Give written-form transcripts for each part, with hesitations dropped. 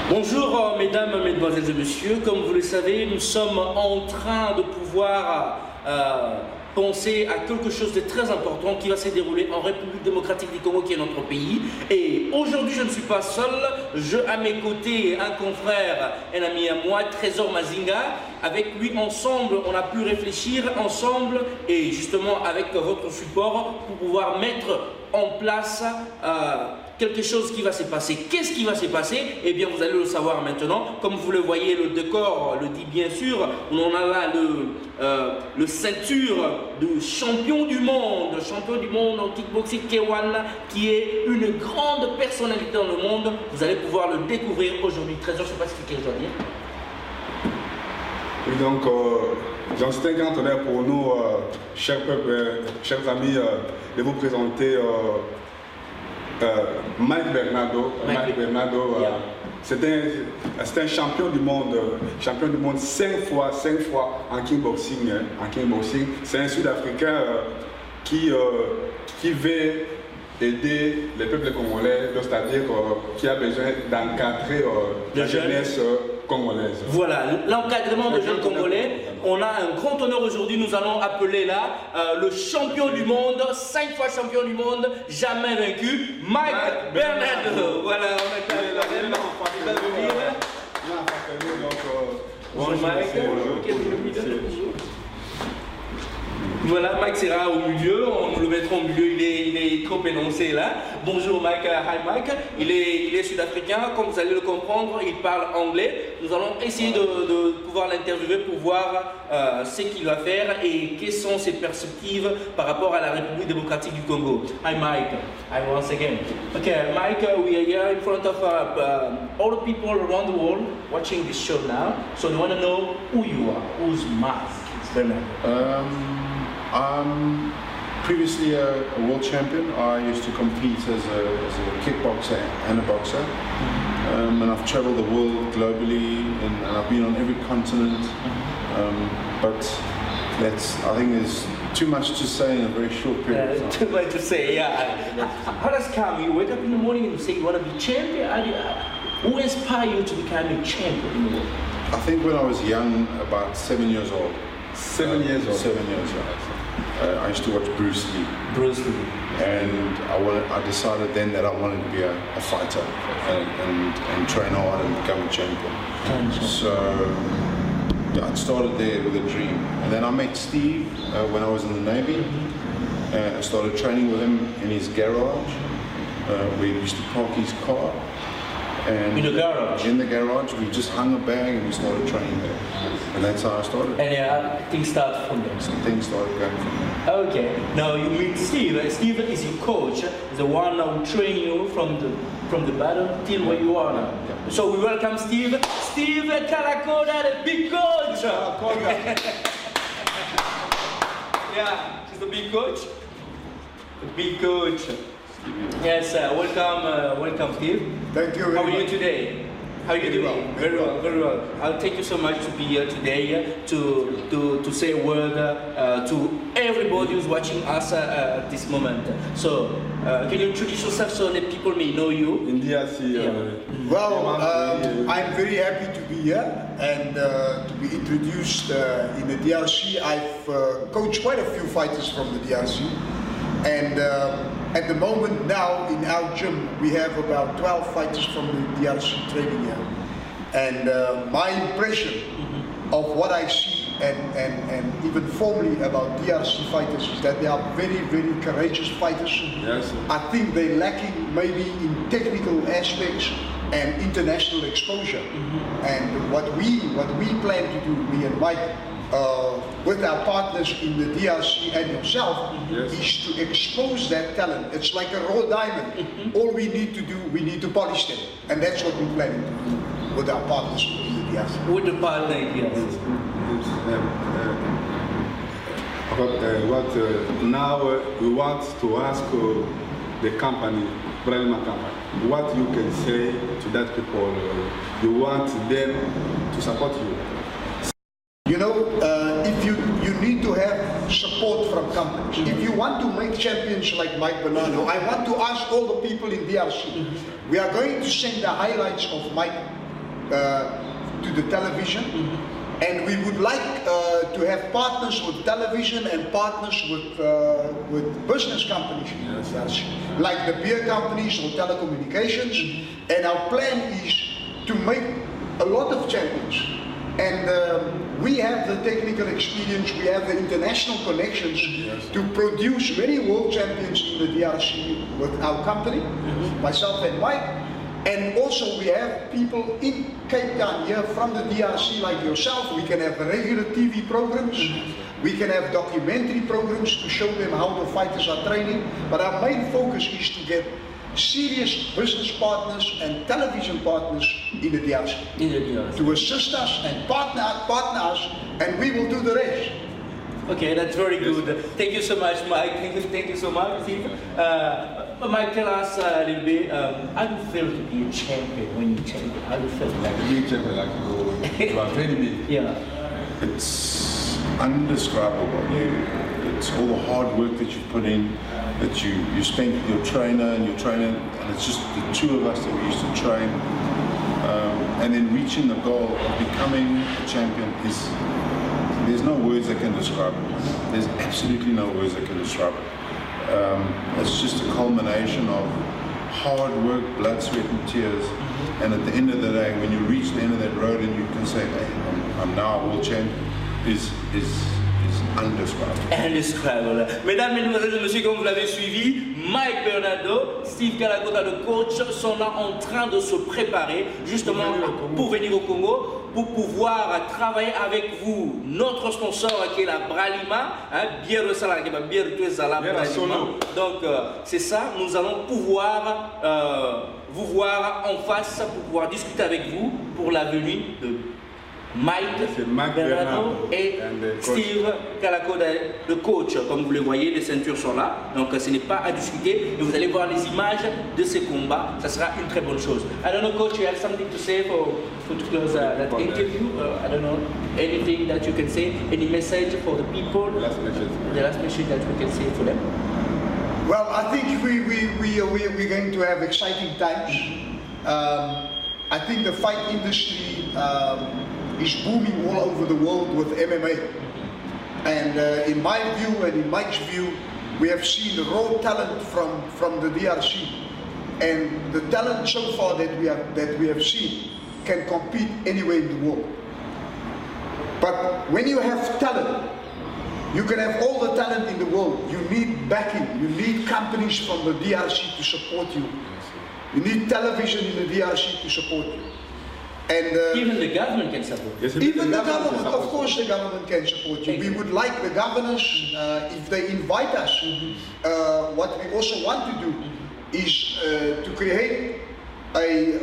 Bonjour mesdames, mesdemoiselles et messieurs, comme vous le savez, nous sommes en train de pouvoir penser à quelque chose de très important qui va se dérouler en République démocratique du Congo qui est notre pays. Et aujourd'hui je ne suis pas seul, j'ai à mes côtés un confrère, un ami à moi, Trésor Mazinga. Avec lui ensemble, on a pu réfléchir ensemble et justement avec votre support pour pouvoir mettre en place quelque chose qui va se passer. Qu'est-ce qui va se passer? Eh bien, vous allez le savoir maintenant. Comme vous le voyez, le décor le dit bien sûr. On a là le ceinture de champion du monde en kickboxing K1, qui est une grande personnalité dans le monde. Vous allez pouvoir le découvrir aujourd'hui. Trésor, je ne sais pas ce que je dois dire. Oui, donc c'est un grand honneur pour nous, chers peuples, chers amis, de vous présenter Mike Bernardo. Mike Bernardo, c'est un champion du monde 5 fois en kickboxing. C'est un Sud-Africain qui veut aider les peuples congolais, c'est-à-dire qui a besoin d'encadrer la jeunesse congolaise. Voilà, l'encadrement de jeunes congolais. On a un grand honneur aujourd'hui, nous allons appeler là le champion du monde, 5 fois champion du monde, jamais vaincu, Mike Bernardo. Voilà, on est là. Il va venir. Bonjour Mike. Voilà, Mike sera au milieu, on le mettra au milieu, il est trop énoncé là. Bonjour Mike, hi Mike, il est sud-africain, comme vous allez le comprendre, il parle anglais. Nous allons essayer de pouvoir l'interviewer pour voir ce qu'il va faire et quelles sont ses perspectives par rapport à la République démocratique du Congo. Hi Mike, hi once again. Okay, Mike, we are here in front of all the people around the world watching this show now. So they want to know who you are, who's Mike Bernardo. I'm previously a world champion. I used to compete as a kickboxer and a boxer. And I've traveled the world globally and I've been on every continent. But I think there's too much to say in a very short period of time. Too much to say, yeah. How does it come? You wake up in the morning and you say you want to be champion? Who inspired you to become a champion in the world? I think when I was young, about 7 years old. 7 years old? 7 years old. I used to watch Bruce Lee. Bruce Lee. And I decided then that I wanted to be a fighter and train hard and become a champion. So I started there with a dream. And then I met Steve when I was in the Navy. I started training with him in his garage. We used to park his car. And in the garage? In the garage. We just hung a bag and we started training there. And that's how I started. And things started from there? Things started going from there. Okay. Now you meet Steve. Steve is your coach, the one who train you from the bottom till where you are now. Yeah. So we welcome Steve. Steve Kalakoda, the big coach! Yeah, he's the big coach. The big coach. Yes, welcome Steve. Thank you very much. How are you today? How are you doing? Very well, very well. Thank you so much to be here today to say a word to everybody who's watching us at this moment. So, can you introduce yourself so that people may know you? In DRC. Well, I'm very happy to be here and to be introduced in the DRC. I've coached quite a few fighters from the DRC. And at the moment now in our gym we have about 12 fighters from the DRC training here. And my impression of what I see and even formally about DRC fighters is that they are very, very courageous fighters. Yes. I think they're lacking maybe in technical aspects and international exposure. And what we plan to do, me and Mike, with our partners in the DRC and yourself, is to expose that talent. It's like a raw diamond. All we need to do, we need to polish them. And that's what we're planning to do with our partners in the DRC. With the partner, yes. Now we want to ask the company, Bralima company, what you can say to that people. You want them to support you. You know, if you need to have support from companies. If you want to make champions like Mike Bernardo, I want to ask all the people in DRC, we are going to send the highlights of Mike to the television, and we would like to have partners with television and partners with business companies in DRC, like the beer companies or telecommunications, and our plan is to make a lot of champions. And we have the technical experience, we have the international connections to produce many world champions in the DRC with our company, myself and Mike. And also we have people in Cape Town here from the DRC like yourself. We can have regular TV programs, we can have documentary programs to show them how the fighters are training. But our main focus is to get serious business partners and television partners in the DRC. To assist us and partner us, and we will do the rest. Okay, that's very good. Thank you so much, Mike. Thank you so much, Steve. Mike, tell us a little bit, how do you feel to be a champion when you're champion? How do you feel? Like being champion, like you are very big. Yeah. It's undescribable. It's all the hard work that you've put in, that you spent with your trainer and and it's just the two of us that we used to train. And then reaching the goal of becoming a champion there's no words that can describe it. There's absolutely no words that can describe it. It's just a culmination of hard work, blood, sweat and tears. And at the end of the day, when you reach the end of that road and you can say, hey, I'm now a world champion, is indescribable. Indescribable. Mesdames, Mesdemoiselles et Messieurs, comme vous l'avez suivi, Mike Bernardo, Steve Kalakota, le coach, sont là en train de se préparer justement pour venir au Congo, pour pouvoir travailler avec vous. Notre sponsor qui est la Bralima, bière de Salah, qui est bière de Salah, donc c'est ça, nous allons pouvoir vous voir en face pour pouvoir discuter avec vous pour la venue de Mike Bernardo et Steve Kalakota, le coach. Comme vous le voyez, les ceintures sont là, donc ce n'est pas à discuter. Et vous allez voir les images de ces combats, ça sera une très bonne chose. I don't know, coach, you have something to say to close that interview? I don't know, anything that you can say, any message for the people? The last message that we can say for them? Well, I think we're going to have exciting times. I think the fight industry is booming all over the world with MMA. And in my view and in Mike's view, we have seen raw talent from the DRC. And the talent so far that we have seen can compete anywhere in the world. But when you have talent, you can have all the talent in the world. You need backing. You need companies from the DRC to support you. You need television in the DRC to support you. And even the government can support you. Even the government, of course the government can support you. We would like the governors, if they invite us, what we also want to do is to create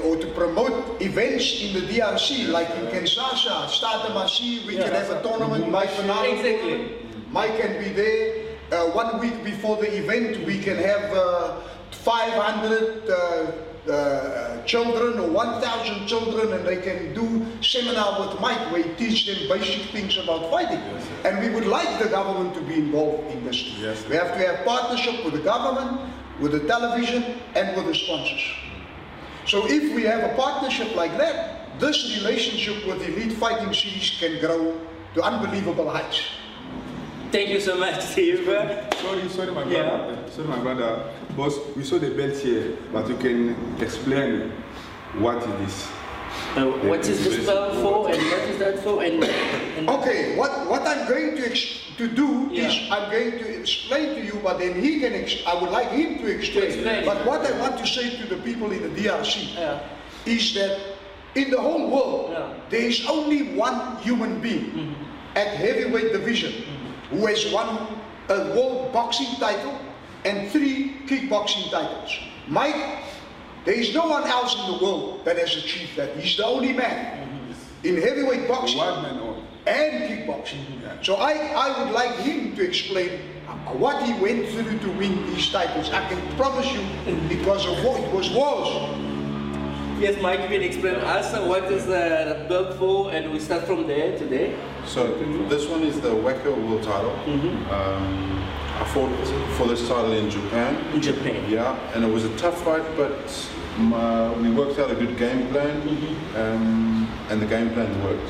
or to promote events in the DRC, like in Kinshasa, Stade Massy, we can have a tournament, Mike Bernardo. Exactly. Mike can be there. 1 week before the event, we can have 500 children or 1,000 children, and they can do seminar with Mike where he teach them basic things about fighting. And we would like the government to be involved in this. Yes. We have to have partnership with the government, with the television, and with the sponsors. So if we have a partnership like that, this relationship with Elite Fighting Series can grow to unbelievable heights. Thank you so much, Steve. Sorry, my brother. Sorry, my brother. Boss, we saw the belt here, but you can explain what it is. What is this belt for, and what is that for? And okay, what I'm going to do is I'm going to explain to you, but then he can. I would like him to explain. But what I want to say to the people in the DRC is that in the whole world there is only one human being at heavyweight division who has won a world boxing title and 3 kickboxing titles. Mike, there is no one else in the world that has achieved that. He's the only man in heavyweight boxing and kickboxing. So I would like him to explain what he went through to win these titles. I can promise you it was wars. Yes, Mike, you can explain us what is the belt for, and we start from there today. So this one is the WACA World title. I fought for this title in Japan. In Japan. Yeah, and it was a tough fight, but we worked out a good game plan, and the game plan worked.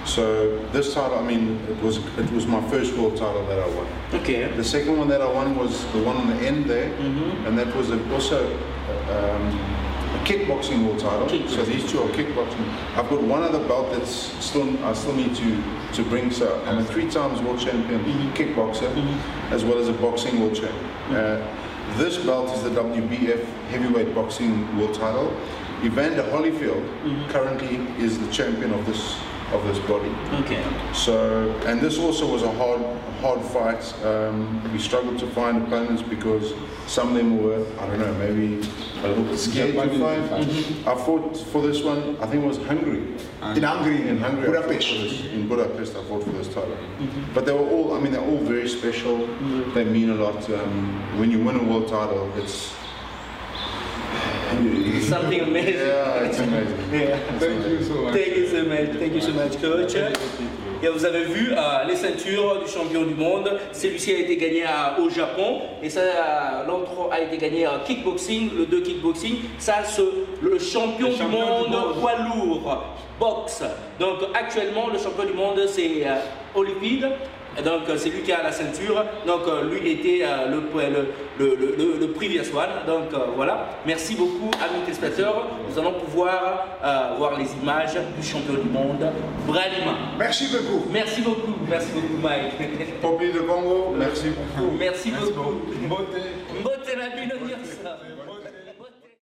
So this title, I mean, it was my first world title that I won. Okay. The second one that I won was the one on the end there, and that was also a kickboxing world title. So these two are kickboxing. I've got one other belt that's I still need to bring. So I'm a 3 times world champion kickboxer, as well as a boxing world champion. This belt is the WBF heavyweight boxing world title. Evander Holyfield currently is the champion of this body. Okay. So, and this also was a hard fight. We struggled to find opponents because some of them were, I don't know, maybe a little bit scared to fight. I fought for this one, I think it was Hungary. In Hungary, Budapest. In Budapest, I fought for this title. But they were all, I mean, they're all very special. They mean a lot. When you win a world title, it's something amazing. Yeah, it's amazing. Yeah. Thank you so much. Thank you so much. Thank you so much, coach. Et vous avez vu les ceintures du champion du monde. Celui-ci a été gagné au Japon et ça, l'autre a été gagné à kickboxing, le 2 kickboxing. Ça, le champion du monde poids lourd, boxe. Donc actuellement, le champion du monde, c'est Holyfield. Donc c'est lui qui a la ceinture, donc lui était le previous one, donc voilà. Merci beaucoup amis téléspectateurs, nous allons pouvoir voir les images du champion du monde, Bralima. Merci beaucoup. Merci beaucoup Mike. Populi de Congo, merci beaucoup. Merci beaucoup.